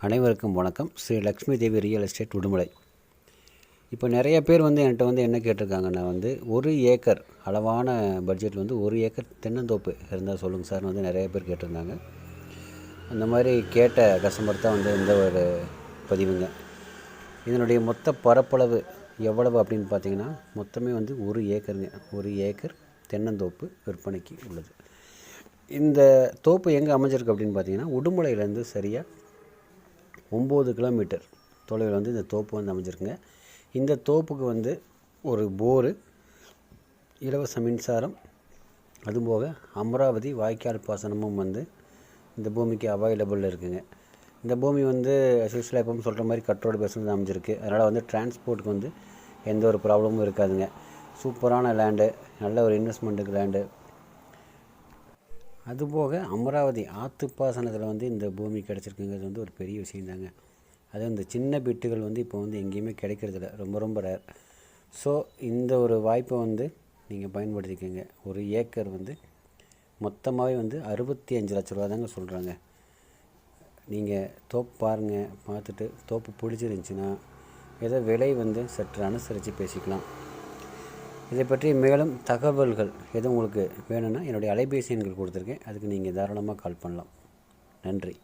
அனைவருக்கும் வணக்கம். Sri Lakshmi Devi real estate Udumalai. இப்போ நிறைய பேர் என்கிட்ட என்ன கேட்டிருக்காங்கன்னா, 1 ஏக்கர் அளவான பட்ஜெட்டில் 1 ஏக்கர் தென்னந்தோப்பு இருந்தால் சொல்லுங்கள் சார் நிறைய பேர் கேட்டிருந்தாங்க. அந்த மாதிரி கேட்ட கஸ்டமர் தான் இந்த ஒரு பதிவுங்க. இதனுடைய மொத்த பரப்பளவு எவ்வளவு அப்படின்னு பார்த்தீங்கன்னா, மொத்தமே 1 ஏக்கருங்க. 1 ஏக்கர் தென்னந்தோப்பு விற்பனைக்கு உள்ளது. இந்த தோப்பு எங்கே அமைஞ்சிருக்கு அப்படின்னு பார்த்தீங்கன்னா, உடுமலையிலேருந்து சரியாக 9 கிலோமீட்டர் தொலைவில் இந்த தோப்பு அமைஞ்சிருக்குங்க. இந்த தோப்புக்கு ஒரு போரு, இலவச மின்சாரம், அதுபோக அமராவதி வாய்க்கால் பாசனமும் இந்த பூமிக்கு அவைலபிள் இருக்குங்க. இந்த பூமி யூஸ்வலாக எப்பவும் சொல்கிற மாதிரி கட்டோடு பேசுகிறது அமைஞ்சிருக்கு. அதனால் டிரான்ஸ்போர்ட்டுக்கு எந்த ஒரு ப்ராப்ளமும் இருக்காதுங்க. சூப்பரான லேண்டு, நல்ல ஒரு இன்வெஸ்ட்மெண்ட்டுக்கு லேண்டு. அதுபோக அமராவதி ஆற்று பாசனத்தில் இந்த பூமி கிடச்சிருக்குங்கிறது ஒரு பெரிய விஷயந்தாங்க. அது இந்த சின்ன பிட்டுகள் இப்போ எங்கேயுமே கிடைக்கிறதில்ல, ரொம்ப ரொம்ப ரேர். ஸோ இந்த ஒரு வாய்ப்பை நீங்கள் பயன்படுத்திக்கோங்க. 1 ஏக்கர் மொத்தமாகவே 65 லட்ச ரூபா தாங்க சொல்கிறாங்க. நீங்கள் தோப்பு பாருங்கள், பார்த்துட்டு தோப்பு பிடிச்சிருந்துச்சின்னா ஏதோ விலை சற்று அனுசரித்து பேசிக்கலாம். இதை பற்றி மேலும் தகவல்கள் எதுவும் உங்களுக்கு வேணும்னா என்னுடைய அலைபேசி எண்கள் கொடுத்துருக்கேன். அதுக்கு நீங்கள் தாராளமாக கால் பண்ணலாம். நன்றி.